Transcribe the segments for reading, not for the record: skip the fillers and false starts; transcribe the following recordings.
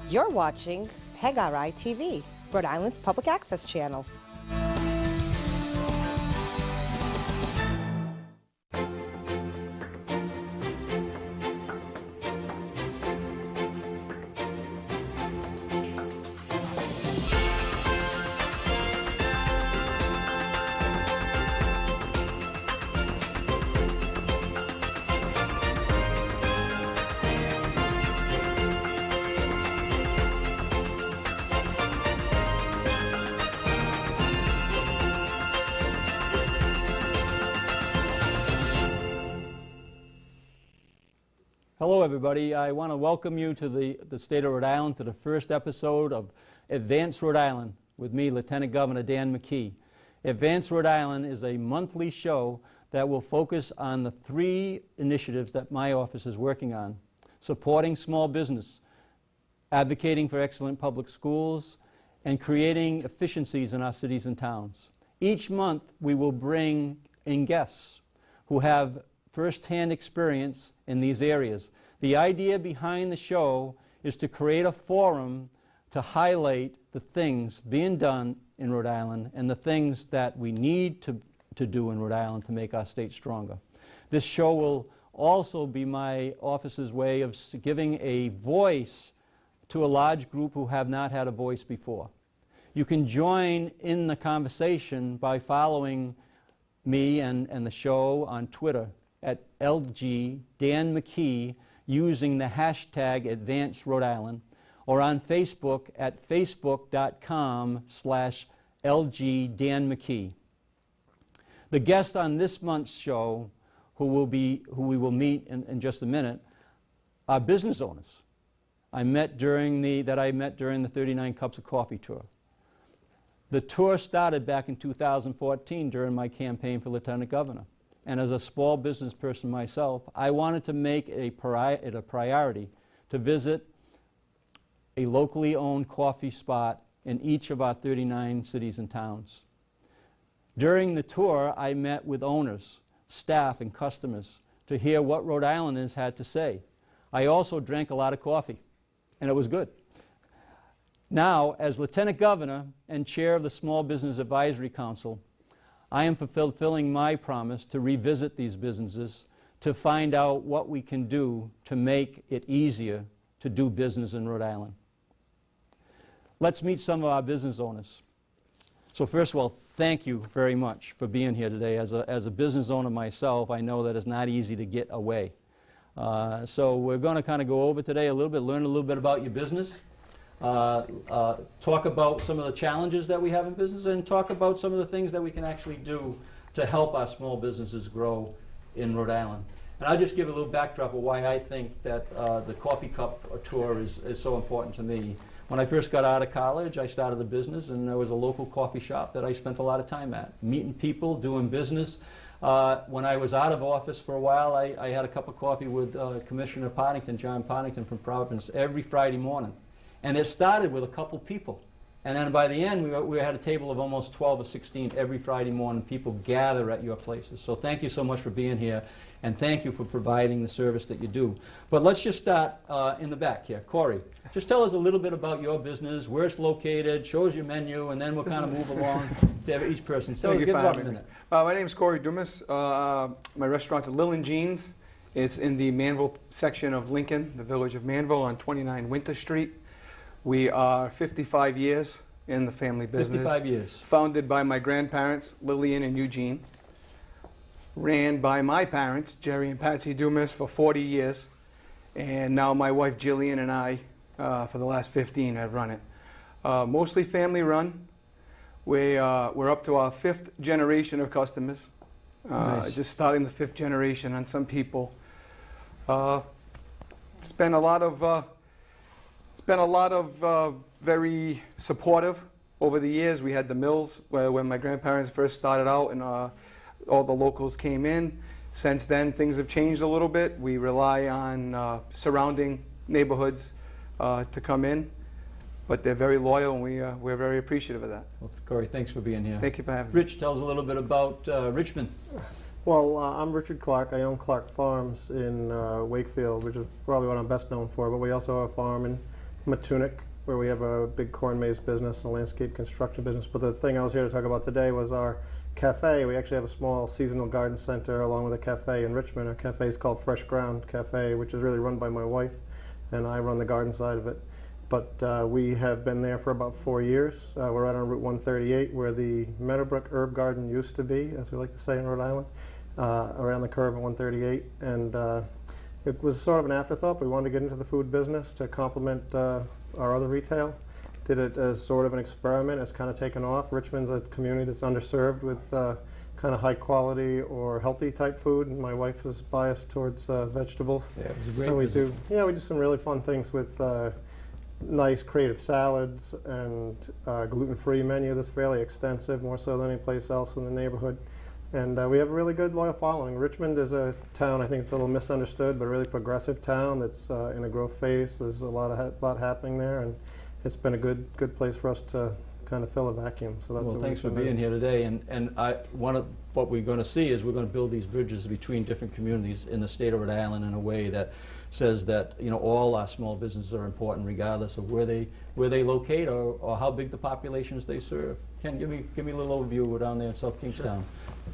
You're watching PEGRI TV, Rhode Island's public access channel. Hello everybody, I want to welcome you to the state of Rhode Island, to the first episode of Advance Rhode Island with me, Lieutenant Governor Dan McKee. Advance Rhode Island is a monthly show that will focus on the three initiatives that my office is working on: supporting small business, advocating for excellent public schools, and creating efficiencies in our cities and towns. Each month we will bring in guests who have first-hand experience in these areas. The idea behind the show is to create a forum to highlight the things being done in Rhode Island and the things that we need to do in Rhode Island to make our state stronger. This show will also be my office's way of giving a voice to a large group who have not had a voice before. You can join in the conversation by following me and the show on Twitter at LG Dan McKee using the hashtag Advance Rhode Island, or on Facebook at facebook.com/LG Dan McKee. The guest on this month's show, who we will meet in just a minute, are business owners I met during the 39 Cups of Coffee tour. The tour started back in 2014 during my campaign for Lieutenant Governor. And as a small business person myself, I wanted to make it a priority to visit a locally owned coffee spot in each of our 39 cities and towns. During the tour, I met with owners, staff, and customers to hear what Rhode Islanders had to say. I also drank a lot of coffee, and it was good. Now, as Lieutenant Governor and Chair of the Small Business Advisory Council, I am fulfilling my promise to revisit these businesses to find out what we can do to make it easier to do business in Rhode Island. Let's meet some of our business owners. So first of all, thank you very much for being here today. As a business owner myself, I know that it's not easy to get away. So we're going to kind of go over today a little bit, learn a little bit about your business. Talk about some of the challenges that we have in business, and talk about some of the things that we can actually do to help our small businesses grow in Rhode Island. And I'll just give a little backdrop of why I think that the Coffee Cup tour is so important to me. When I first got out of college, I started a business, and there was a local coffee shop that I spent a lot of time at, meeting people, doing business. When I was out of office for a while, I had a cup of coffee with Commissioner Partington, John Partington from Providence, every Friday morning. And it started with a couple people. And then by the end, we had a table of almost 12 or 16 every Friday morning. People gather at your places. So thank you so much for being here, and thank you for providing the service that you do. But let's just start in the back here. Corey, just tell us a little bit about your business, where it's located, show us your menu, and then we'll kind of move along to each person. So give about a minute. My name is Cory Dumas. My restaurant's at Lillian Jeans. It's in the Manville section of Lincoln, the village of Manville, on 29 Winter Street. We are 55 years in the family business. 55 years. Founded by my grandparents, Lillian and Eugene. Ran by my parents, Jerry and Patsy Dumas, for 40 years. And now my wife, Jillian, and I, for the last 15, have run it. Mostly family run. We're up to our 5th generation of customers. Nice. Just starting the 5th generation on some people. It's been a lot of very supportive over the years. We had the mills when my grandparents first started out, and all the locals came in. Since then, things have changed a little bit. We rely on surrounding neighborhoods to come in, but they're very loyal, and we're very appreciative of that. Well, Cory, thanks for being here. Thank you for having me. Rich, tell us a little bit about Richmond. Well, I'm Richard Clark. I own Clark Farms in Wakefield, which is probably what I'm best known for, but we also have a farm Matunic, where we have a big corn maze business, a landscape construction business. But the thing I was here to talk about today was our cafe. We actually have a small seasonal garden center along with a cafe in Richmond. Our cafe is called Fresh Ground Cafe, which is really run by my wife, and I run the garden side of it. But we have been there for about 4 years. We're right on Route 138, where the Meadowbrook Herb Garden used to be, as we like to say in Rhode Island, around the curve at 138. And it was sort of an afterthought. We wanted to get into the food business to complement our other retail. Did it as sort of an experiment. It's kind of taken off. Richmond's a community that's underserved with kind of high quality or healthy type food, and my wife is biased towards vegetables. Yeah, it was a great so we business. we do some really fun things with nice creative salads and gluten-free menu that's fairly extensive, more so than any place else in the neighborhood. And we have a really good loyal following. Richmond is a town, I think it's a little misunderstood, but a really progressive town that's in a growth phase. There's a lot happening there, and it's been a good place for us to kind of fill a vacuum. So that's Well, what thanks for we've been being doing. here today. And one of what we're going to see is we're going to build these bridges between different communities in the state of Rhode Island in a way that says that all our small businesses are important regardless of where they locate or how big the populations they serve. Ken, give me a little overview. We're down there in South Kingstown.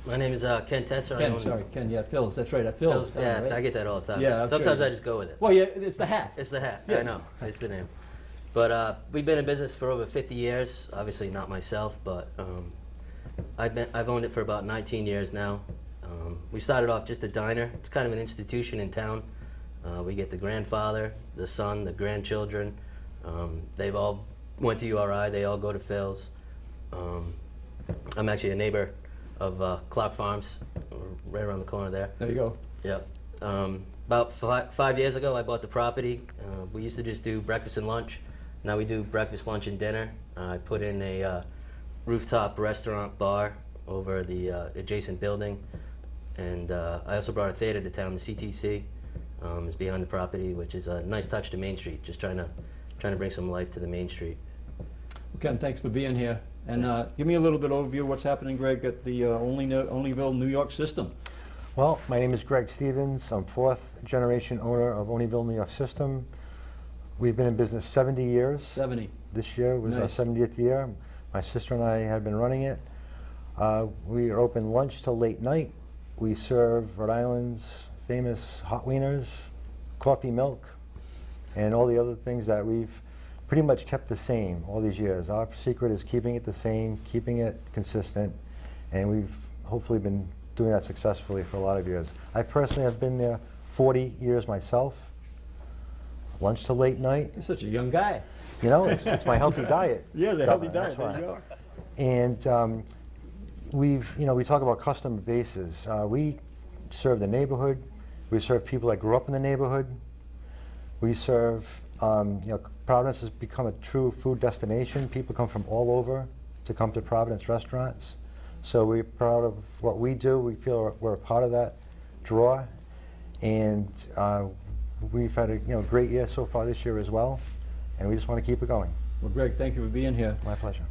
My name is Ken Tesser. Ken, yeah, Phil's. That's right, Phil's. Yeah, right? I get that all the time. Yeah, I'm Sometimes sure. I just go with it. Well, yeah, it's the hat. It's the hat. Yes. I know. It's the name. But we've been in business for over 50 years. Obviously not myself, but I've owned it for about 19 years now. We started off just a diner. It's kind of an institution in town. We get the grandfather, the son, the grandchildren. They've all went to URI. They all go to Phil's. I'm actually a neighbor of Clark Farms, right around the corner there. There you go. Yep. About 5 years ago, I bought the property. We used to just do breakfast and lunch. Now we do breakfast, lunch, and dinner. I put in a rooftop restaurant bar over the adjacent building. And I also brought a theater to town, the CTC. Is behind the property, which is a nice touch to Main Street, just trying to bring some life to the Main Street. Ken, thanks for being here. And give me a little bit overview of what's happening, Greg, at the Olneyville, New York system. Well, my name is Greg Stevens. I'm fourth generation owner of Olneyville, New York system. We've been in business 70 years. 70. This year was Nice. our 70th year. My sister and I have been running it. We are open lunch till late night. We serve Rhode Island's famous hot wieners, coffee milk, and all the other things that we've pretty much kept the same all these years. Our secret is keeping it the same, keeping it consistent, and we've hopefully been doing that successfully for a lot of years. I personally have been there 40 years myself. Lunch to late night. You're such a young guy. You know, it's my healthy diet. Yeah, the healthy diet. That's There you right. go. And we talk about customer bases. We serve the neighborhood. We serve people that grew up in the neighborhood. We serve, Providence has become a true food destination. People come from all over to come to Providence restaurants. So we're proud of what we do. We feel we're a part of that draw. And we've had a great year so far this year as well. And we just want to keep it going. Well, Greg, thank you for being here. My pleasure.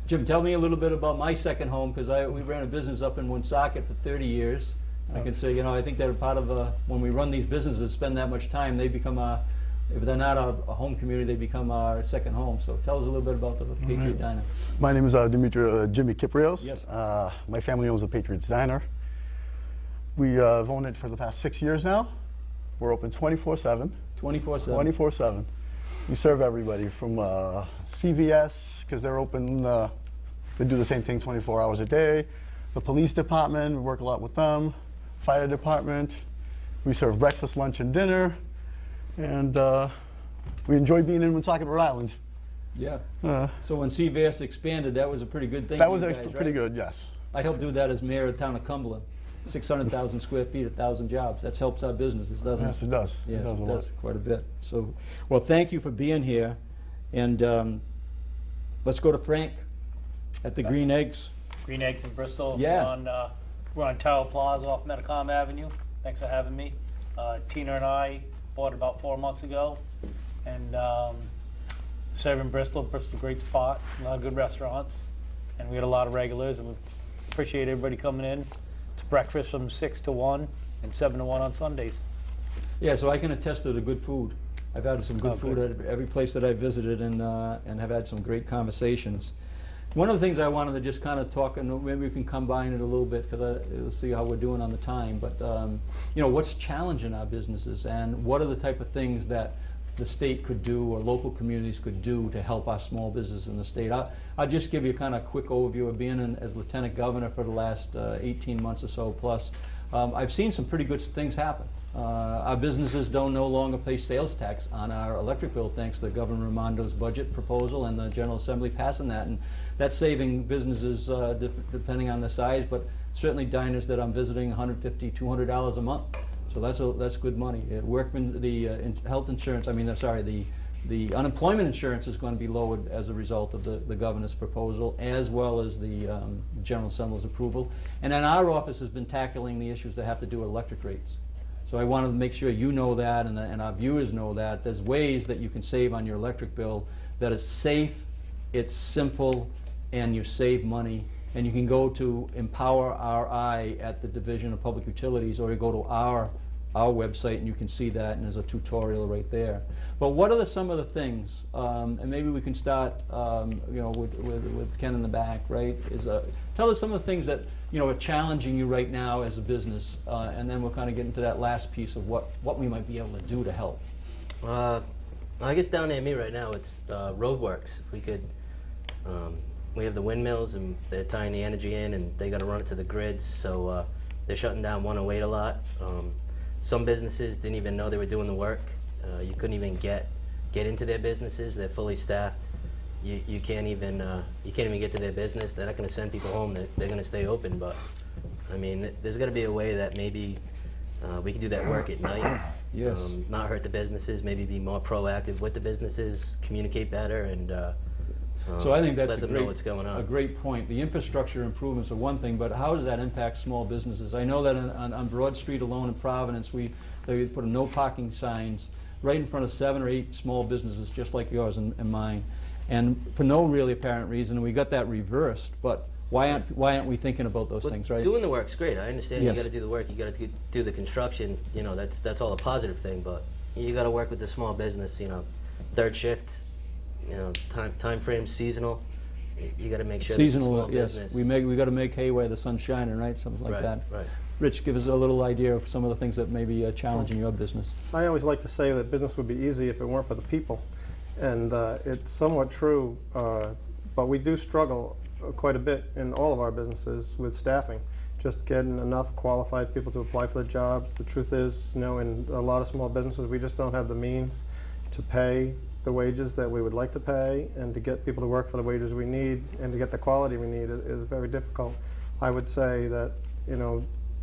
Jim, tell me a little bit about my second home, because we ran a business up in Woonsocket for 30 years. I can say, I think they're part of, when we run these businesses, spend that much time, they become if they're not a home community, they become our second home. So tell us a little bit about the Patriot Diner. My name is Jimmy Kypreos. Yes. My family owns the Patriots Diner. We have owned it for the past 6 years now. We're open 24/7. 24/7. 24/7. We serve everybody from CVS, because they're open, they do the same thing 24 hours a day. The police department, we work a lot with them. Fire department. We serve breakfast, lunch, and dinner. And we enjoy being in Woonsocket, Rhode Island. Yeah. So when CVS expanded, that was a pretty good thing. That for was you actually guys, pretty right? good, yes. I helped do that as mayor of the town of Cumberland. 600,000 square feet, 1,000 jobs. That helps our businesses, doesn't it? Yes, it does. Yes, It does a it lot. does quite a bit. So, well, thank you for being here. And let's go to Frank at the Green Eggs. Green Eggs in Bristol. Yeah. We're on Tower Plaza off Metacom Avenue. Thanks for having me. Tina and I bought it about 4 months ago, and serving Bristol. Bristol, great spot, a lot of good restaurants, and we had a lot of regulars, and we appreciate everybody coming in. It's breakfast from 6 to 1 and 7 to 1 on Sundays. Yeah, so I can attest to the good food. I've had some good food at every place that I visited, and have had some great conversations. One of the things I wanted to just kind of talk, and maybe we can combine it a little bit, because we'll see how we're doing on the time, but you know, what's challenging our businesses, and what are the type of things that the state could do or local communities could do to help our small business in the state. I'll just give you a kind of quick overview of being as Lieutenant Governor for the last 18 months or so plus. I've seen some pretty good things happen. Our businesses don't no longer pay sales tax on our electric bill, thanks to Governor Raimondo's budget proposal and the General Assembly passing that. And that's saving businesses, depending on the size, but certainly diners that I'm visiting, $150, $200 a month. So that's good money. The health insurance, the unemployment insurance is going to be lowered as a result of the governor's proposal, as well as the General Assembly's approval. And then our office has been tackling the issues that have to do with electric rates. So I wanted to make sure you know that, and our viewers know that. There's ways that you can save on your electric bill that is safe, it's simple, and you save money. And you can go to Empower RI at the Division of Public Utilities, or you go to our website and you can see that, and there's a tutorial right there. But what are some of the things, and maybe we can start with Ken in the back, right? Tell us some of the things that are challenging you right now as a business, and then we'll kind of get into that last piece of what we might be able to do to help. I guess down near me right now, it's Roadworks. We have the windmills, and they're tying the energy in, and they got to run it to the grids, so they're shutting down 108 a lot. Some businesses didn't even know they were doing the work. You couldn't even get into their businesses. They're fully staffed. You can't even get to their business. They're not going to send people home. They're going to stay open. But I mean, there's got to be a way that maybe we can do that work at night. Yes. Not hurt the businesses. Maybe be more proactive with the businesses. Communicate better, and so I think that's let them know what's going on. A great point. The infrastructure improvements are one thing, but how does that impact small businesses? I know that on Broad Street alone in Providence, they put no parking signs right in front of 7 or 8 small businesses, just like yours and mine, and for no really apparent reason. We got that reversed, but why aren't we thinking about those things, right? Doing the work's great. I understand. Yes. You got to do the work. You got to do the construction. That's all a positive thing. But you got to work with the small business. Third shift. Time frame, seasonal. You got to make sure. Seasonal, yes. business. We got to make hay while the sun's shining, right? Something like that. Right. Rich, give us a little idea of some of the things that may be challenging your business. I always like to say that business would be easy if it weren't for the people, and it's somewhat true, but we do struggle quite a bit in all of our businesses with staffing, just getting enough qualified people to apply for the jobs. The truth is, in a lot of small businesses, we just don't have the means to pay the wages that we would like to pay, and to get people to work for the wages we need and to get the quality we need is very difficult. I would say that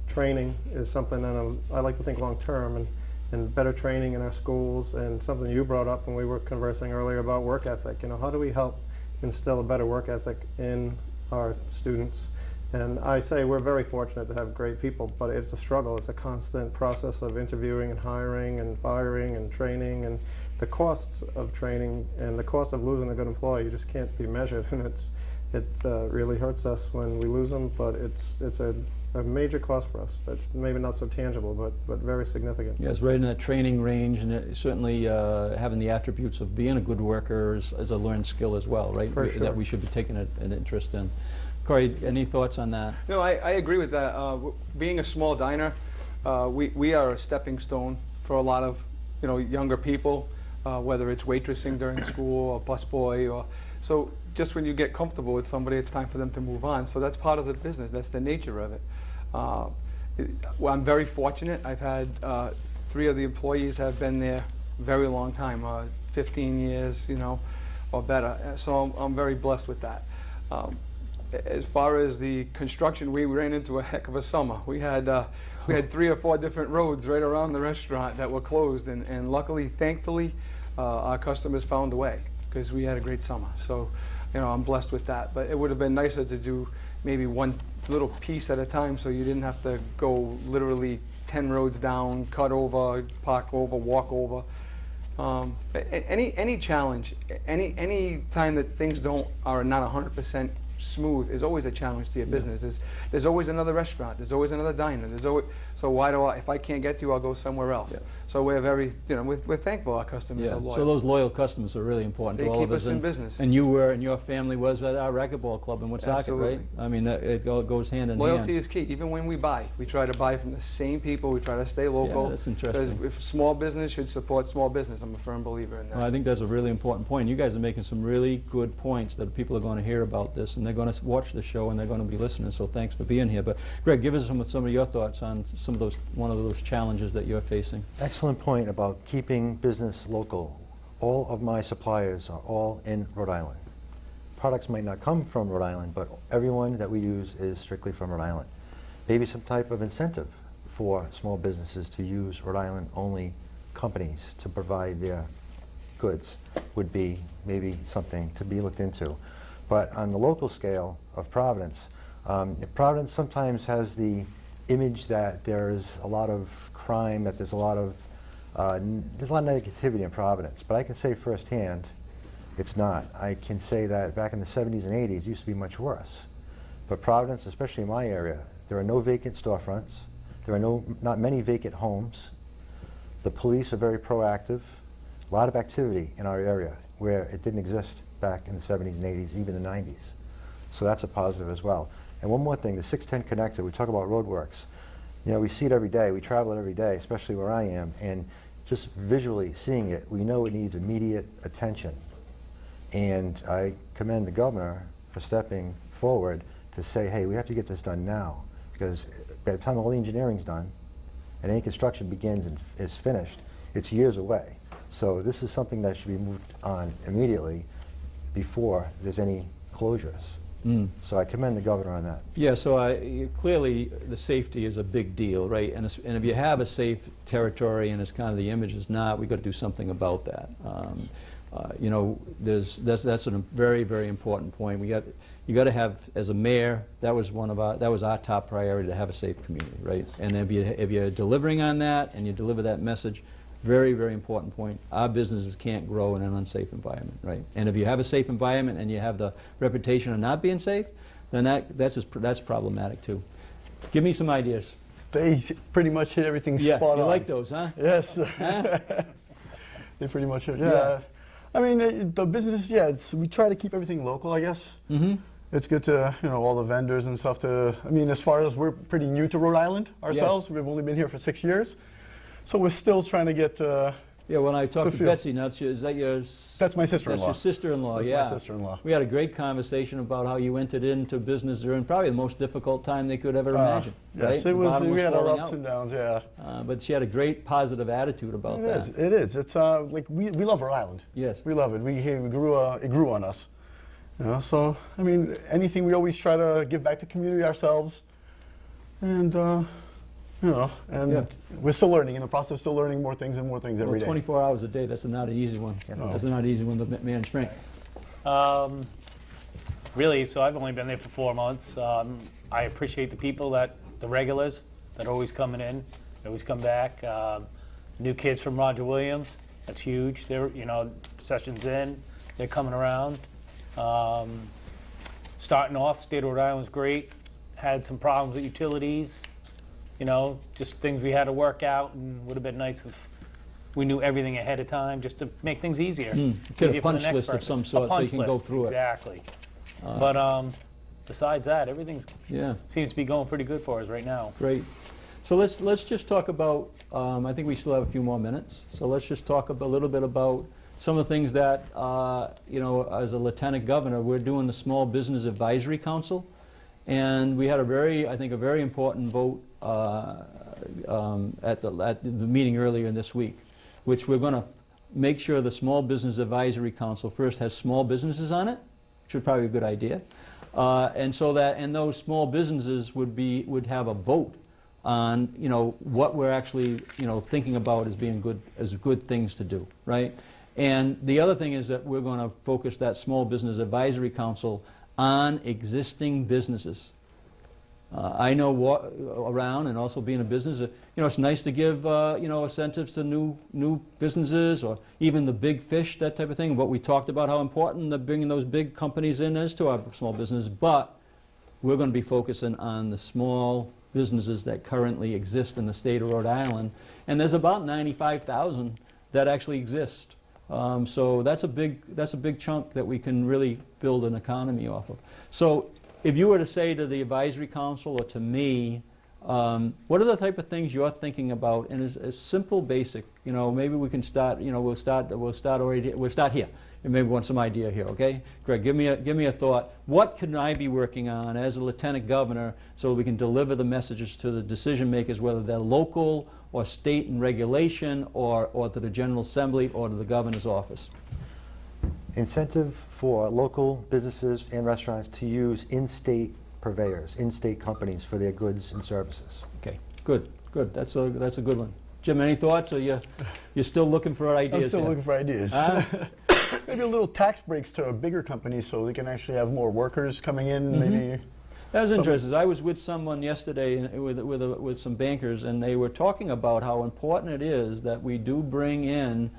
training is something that I like to think long term, and better training in our schools, and something you brought up when we were conversing earlier about work ethic. How do we help instill a better work ethic in our students? And I say we're very fortunate to have great people, but it's a struggle. It's a constant process of interviewing and hiring and firing and training, and the costs of training and the cost of losing a good employee just can't be measured, and it really hurts us when we lose them, but it's a major cost for us. It's maybe not so tangible, but very significant. Yes, right in that training range, and certainly having the attributes of being a good worker is a learned skill as well, right? For sure. That we should be taking an interest in. Cory, any thoughts on that? No, I agree with that. Being a small diner, we are a stepping stone for a lot of younger people, whether it's waitressing during school or busboy, so just when you get comfortable with somebody, it's time for them to move on. So that's part of the business. That's the nature of it. Well, I'm very fortunate. I've had 3 of the employees have been there a very long time, 15 years, or better. So I'm very blessed with that. As far as the construction, we ran into a heck of a summer. We had 3 or 4 different roads right around the restaurant that were closed, and luckily, thankfully, our customers found a way, because we had a great summer. So, I'm blessed with that. But it would have been nicer to do maybe one little piece at a time, so you didn't have to go literally 10 roads down, cut over, park over, walk over. Any challenge, any time that things are not 100% smooth is always a challenge to your business. There's always another restaurant. There's always another diner. There's always, so why do if I can't get to you, I'll go somewhere else. Yeah. So we're very, we're thankful our customers are loyal. So those loyal customers are really important They to all keep of us. us in and, business. And you were, and your family was at our racquetball club in Woonsocket, Absolutely. right? I mean, it all goes hand in Loyalty hand. is key. Even when we buy, we try to buy from the same people. We try to stay local. Yeah, that's interesting. Because if small business should support small business, I'm a firm believer in that. Well, I think that's a really important point. You guys are making some really good points that people are going to hear about this, and they're going to watch the show, and they're going to be listening. So thanks for being here. But Greg, give us some of your thoughts on one of those challenges that you're facing. Excellent point about keeping business local. All of my suppliers are all in Rhode Island. Products might not come from Rhode Island, but everyone that we use is strictly from Rhode Island. Maybe some type of incentive for small businesses to use Rhode Island only companies to provide their goods would be maybe something to be looked into. But on the local scale of Providence, Providence sometimes has the image that there's a lot of crime, that there's a lot of negativity in Providence. But I can say firsthand, it's not. I can say that back in the 70s and 80s, it used to be much worse. But Providence, especially in my area, there are no vacant storefronts. There are not many vacant homes. The police are very proactive. A lot of activity in our area where it didn't exist back in the 70s and 80s, even the 90s. So that's a positive as well. And one more thing, the 610 connector, we talk about Roadworks. We see it every day, we travel it every day, especially where I am, and just visually seeing it, we know it needs immediate attention. And I commend the governor for stepping forward to say, hey, we have to get this done now, because by the time all the engineering's done and any construction begins and is finished, it's years away. So this is something that should be moved on immediately before there's any closures. So I commend the governor on that. Yeah, so clearly the safety is a big deal, right? And if you have a safe territory and it's kind of the image is not, we've got to do something about that. That's a very, very important point. You got to have, as a mayor, that was our top priority, to have a safe community, right? And if you're delivering on that and you deliver that message, very, very important point. Our businesses can't grow in an unsafe environment, right? And if you have a safe environment and you have the reputation of not being safe, then that's problematic too. Give me some ideas. They pretty much hit everything Yeah, spot on. you like those, huh? Yes. Huh? They pretty much hit. Yeah. Yeah. I mean, the business, we try to keep everything local, I guess. Mm-hmm. It's good to, all the vendors and stuff as far as we're pretty new to Rhode Island ourselves. Yes. We've only been here for 6 years. So we're still trying to get Yeah, when I talked to feel. Betsy, now is that your... That's my sister-in-law. That's your sister-in-law, That's yeah. my sister-in-law. We had a great conversation about how you entered into business during probably the most difficult time they could ever imagine, right? Yes, The bottom we had our falling ups out. and downs, yeah. But she had a great positive attitude about that. It is. It's like we love Rhode Island. Yes. We love it. It grew on us. So, I mean, anything, we always try to give back to community ourselves. And, Yeah. we're still learning, in the process of still learning more things every day. 24 hours a day, that's not an easy one. No. That's not an easy one to manage, Frank. Really, so I've only been there for 4 months. I appreciate the regulars that are always coming in, they always come back. New kids from Roger Williams, that's huge. They're, sessions in, they're coming around. Starting off, state of Rhode Island was great. Had some problems with utilities, just things we had to work out, and would have been nice if we knew everything ahead of time, just to make things easier. Get Easier a for the punch next list of person. some A sort so you punch can go list, through it. Exactly. But besides that, everything Yeah, seems to be going pretty good for us right now. great. So let's just talk about, I think we still have a few more minutes, so let's just talk a little bit about some of the things that, as a lieutenant governor, we're doing the Small Business Advisory Council, and we had a very important vote at the meeting earlier this week, which we're going to make sure the Small Business Advisory Council first has small businesses on it, which would probably be a good idea, and those small businesses would have a vote on what we're actually thinking about as being good things to do, right? And the other thing is that we're going to focus that Small Business Advisory Council on existing businesses. I know around, and also being a business, it's nice to give incentives to new businesses, or even the big fish, that type of thing. What we talked about, how important the bringing those big companies in is to our small business, but we're going to be focusing on the small businesses that currently exist in the state of Rhode Island, and there's about 95,000 that actually exist. So that's a big chunk that we can really build an economy off of. So if you were to say to the advisory council or to me, what are the type of things you're thinking about? And it's simple, basic. Maybe we can start. We'll start here. And maybe we want some idea here. Okay, Greg, give me a thought. What can I be working on as a lieutenant governor so that we can deliver the messages to the decision makers, whether they're local or state in regulation, or to the General Assembly or to the governor's office? Incentive for local businesses and restaurants to use in-state purveyors, in-state companies for their goods and services. Okay, good. That's a good one. Jim, any thoughts, or you're still looking for ideas? I'm still here? looking for ideas. Maybe a little tax breaks to bigger companies so they can actually have more workers coming in. Maybe. That was interesting. I was with someone yesterday with some bankers, and they were talking about how important it is that we do bring in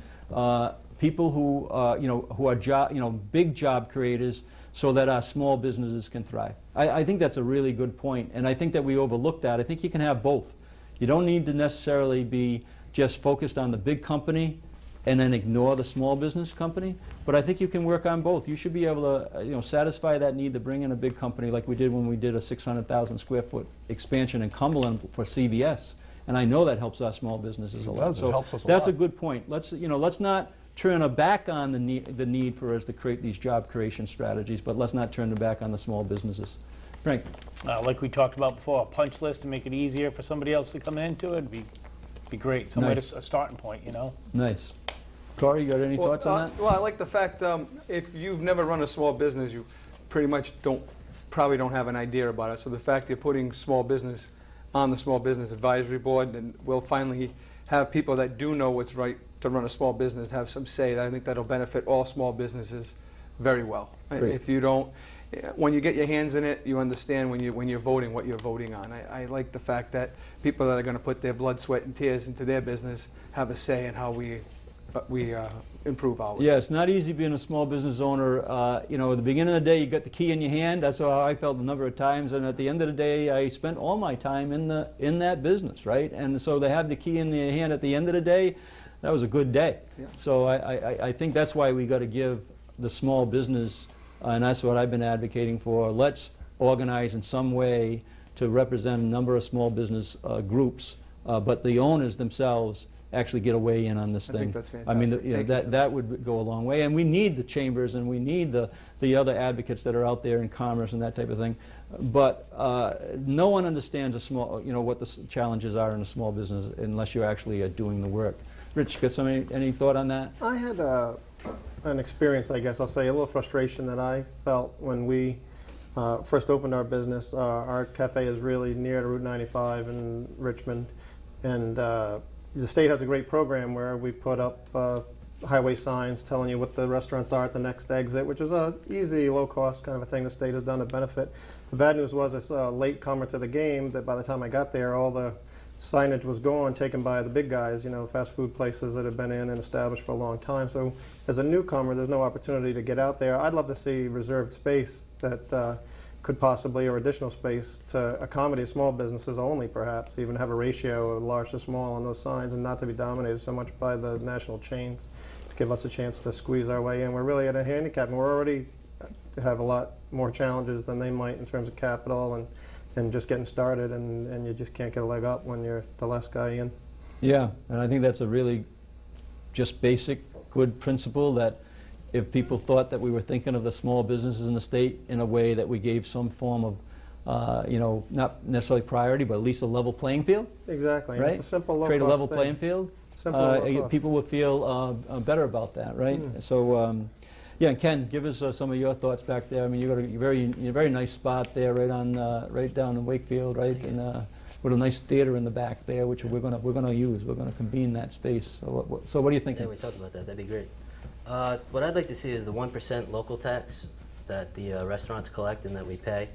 people who are big job creators, so that our small businesses can thrive. I think that's a really good point, and I think that we overlooked that. I think you can have both. You don't need to necessarily be just focused on the big company and then ignore the small business company, but I think you can work on both. You should be able to satisfy that need to bring in a big company, like we did when we did a 600,000 square foot expansion in Cumberland for CVS, and I know that helps our small businesses a lot. It does. It helps us a that's lot. a good point. Let's not turn our back on the need for us to create these job creation strategies, but let's not turn our back on the small businesses. Frank? Like we talked about before, a punch list to make it easier for somebody else to come into it would be great. Some way Nice. to a starting point, Nice. Corey, you got any thoughts on that? Well, I like the fact if you've never run a small business, you pretty much probably don't have an idea about it. So the fact you're putting small business on the small business advisory board, and we'll finally have people that do know what's right to run a small business have some say. I think that'll benefit all small businesses very well. Great. If you don't, when you get your hands in it, you understand when you're voting what you're voting on. I like the fact that people that are going to put their blood, sweat, and tears into their business have a say in how we improve ours. Yeah, it's not easy being a small business owner. At the beginning of the day, you got the key in your hand. That's how I felt a number of times. And at the end of the day, I spent all my time in that business, right? And so to have the key in your hand at the end of the day, that was a good day. Yeah. So I think that's why we got to give the small business, and that's what I've been advocating for. Let's organize in some way to represent a number of small business groups, but the owners themselves actually get a weigh in on this thing. I think that's fantastic. I mean, Thank you. that would go a long way, and we need the chambers, and we need the other advocates that are out there in commerce and that type of thing. But no one understands what the challenges are in a small business unless you actually are doing the work. Rich, got any thought on that? I had an experience, I guess I'll say, a little frustration that I felt when we first opened our business. Our cafe is really near to Route 95 in Richmond, and the state has a great program where we put up highway signs telling you what the restaurants are at the next exit, which is a easy, low-cost kind of a thing the state has done to benefit. The bad news was, as a late comer to the game, that by the time I got there, all the signage was gone, taken by the big guys, fast food places that have been in and established for a long time. So as a newcomer, there's no opportunity to get out there. I'd love to see reserved space that could possibly, or additional space to accommodate small businesses only, perhaps, even have a ratio of large to small on those signs and not to be dominated so much by the national chains, to give us a chance to squeeze our way in. We're really at a handicap, and we're already have a lot more challenges than they might in terms of capital and just getting started, and you just can't get a leg up when you're the last guy in. Yeah, and I think that's a really just basic, good principle, that if people thought that we were thinking of the small businesses in the state in a way that we gave some form of, not necessarily priority, but at least a level playing field, Exactly. right? It's a simple, low-cost Create a level thing. playing field. Simple, low-cost. People would feel better about that, right? So, yeah, and Ken, give us some of your thoughts back there. I mean, you got a very nice spot there, right down in Wakefield, right, and with a nice theater in the back there, which we're gonna use. We're gonna convene that space. So what are you thinking? Yeah, we talked about that. That'd be great. What I'd like to see is the 1% local tax that the restaurants collect and that we pay.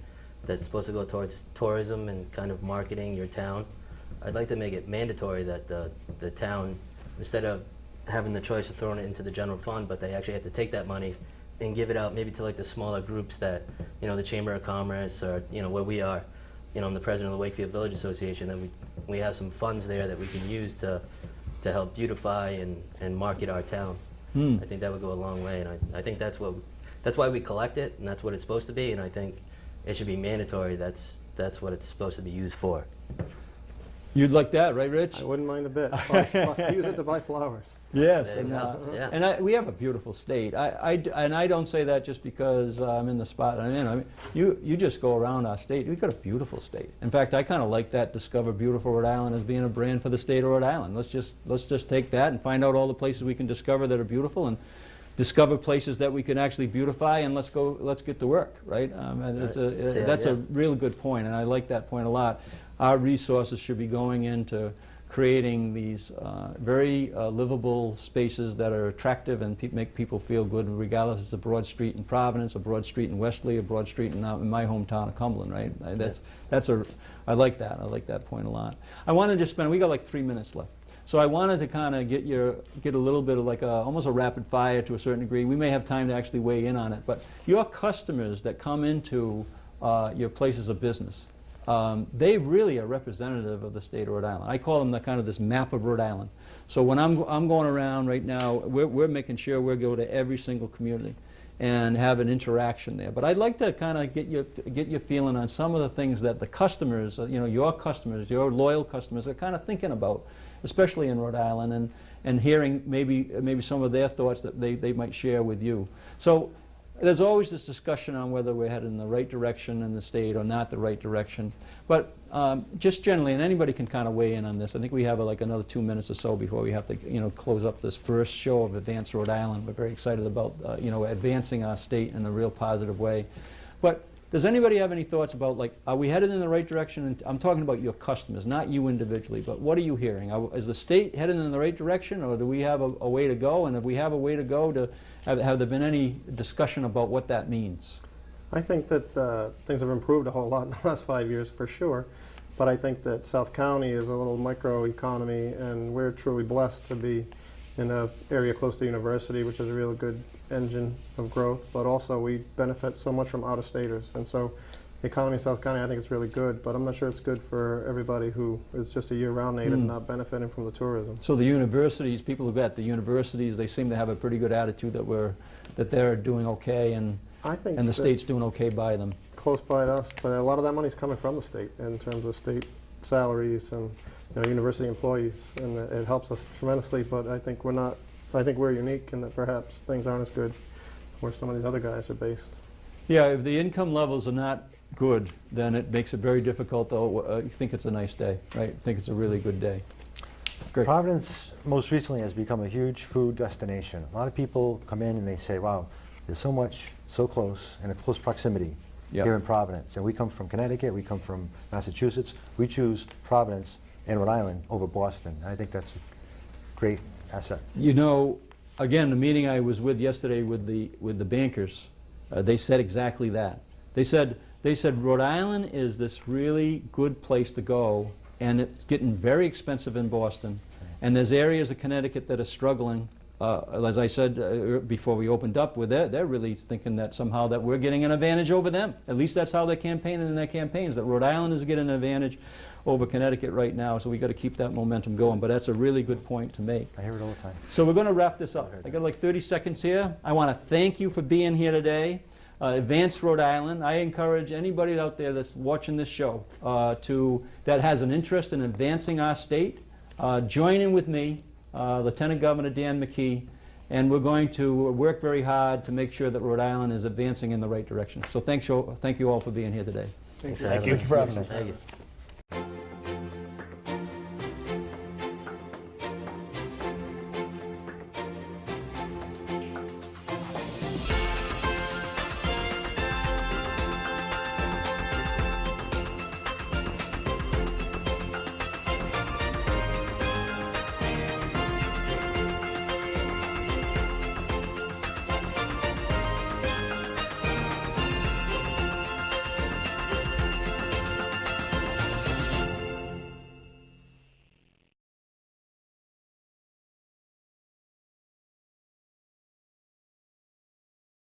that's supposed to go towards tourism and kind of marketing your town. I'd like to make it mandatory that the town, instead of having the choice of throwing it into the general fund, but they actually have to take that money and give it out maybe to like the smaller groups that, the Chamber of Commerce or, where we are. I'm the president of the Wakefield Village Association, that we have some funds there that we can use to help beautify and market our town. I think that would go a long way, and I think that's why we collect it, and that's what it's supposed to be, and I think it should be mandatory. That's what it's supposed to be used for. You'd like that, right, Rich? I wouldn't mind a bit. Use it to buy flowers. Yes, There you go. Yeah. and we have a beautiful state. And I don't say that just because I'm in the spot I'm in. I mean, you just go around our state. We've got a beautiful state. In fact, I kind of like that Discover Beautiful Rhode Island as being a brand for the state of Rhode Island. Let's just take that and find out all the places we can discover that are beautiful, and discover places that we can actually beautify, and let's get to work, right? That's a real good point, and I like that point a lot. Our resources should be going into creating these very livable spaces that are attractive and make people feel good, regardless if it's a Broad Street in Providence, a Broad Street in Westerly, a Broad Street in my hometown of Cumberland, right? I like that. I like that point a lot. I wanted to spend, we got like 3 minutes left. So I wanted to kind of get a little bit of like almost a rapid fire to a certain degree. We may have time to actually weigh in on it, but your customers that come into your places of business, they really are representative of the state of Rhode Island. I call them the kind of this map of Rhode Island. So when I'm going around right now, we're making sure we go to every single community and have an interaction there. But I'd like to kind of get your feeling on some of the things that the customers, your customers, your loyal customers, are kind of thinking about, especially in Rhode Island, and hearing maybe some of their thoughts that they might share with you. So there's always this discussion on whether we're headed in the right direction in the state or not the right direction. But just generally, and anybody can kind of weigh in on this. I think we have like another 2 minutes or so before we have to close up this first show of Advance Rhode Island. We're very excited about advancing our state in a real positive way. But does anybody have any thoughts about, like, are we headed in the right direction? And I'm talking about your customers, not you individually, but what are you hearing? Is the state headed in the right direction, or do we have a way to go? And if we have a way to go, have there been any discussion about what that means? I think that things have improved a whole lot in the last 5 years, for sure. But I think that South County is a little micro-economy, and we're truly blessed to be in an area close to the university, which is a real good engine of growth. But also we benefit so much from out-of-staters. And so the economy of South County, I think it's really good. But I'm not sure it's good for everybody who is just a year-round native and not benefiting from the tourism. So the universities, people who got the universities, they seem to have a pretty good attitude that they're doing okay, and the state's doing okay by them. Close by us, but a lot of that money is coming from the state in terms of state salaries and university employees, and it helps us tremendously. But I think we're unique in that perhaps things aren't as good where some of these other guys are based. Yeah, if the income levels are not good, then it makes it very difficult to think it's a nice day, right? Think it's a really good day. Great. Providence most recently has become a huge food destination. A lot of people come in and they say, wow, there's so much so close and in close proximity here in Providence. And we come from Connecticut, we come from Massachusetts. We choose Providence and Rhode Island over Boston. I think that's a great asset. Again, the meeting I was with yesterday with the bankers, they said exactly that. They said Rhode Island is this really good place to go, and it's getting very expensive in Boston. And there's areas of Connecticut that are struggling. As I said before we opened up, they're really thinking that somehow that we're getting an advantage over them. At least that's how they're campaigning in their campaigns, that Rhode Island is getting an advantage over Connecticut right now. So we've got to keep that momentum going. But that's a really good point to make. I hear it all the time. So we're going to wrap this up. I got like 30 seconds here. I want to thank you for being here today. Advance Rhode Island. I encourage anybody out there that's watching this show that has an interest in advancing our state, join in with me, Lieutenant Governor Dan McKee, and we're going to work very hard to make sure that Rhode Island is advancing in the right direction. So thank you all for being here today. Thank you for having us. Thank you.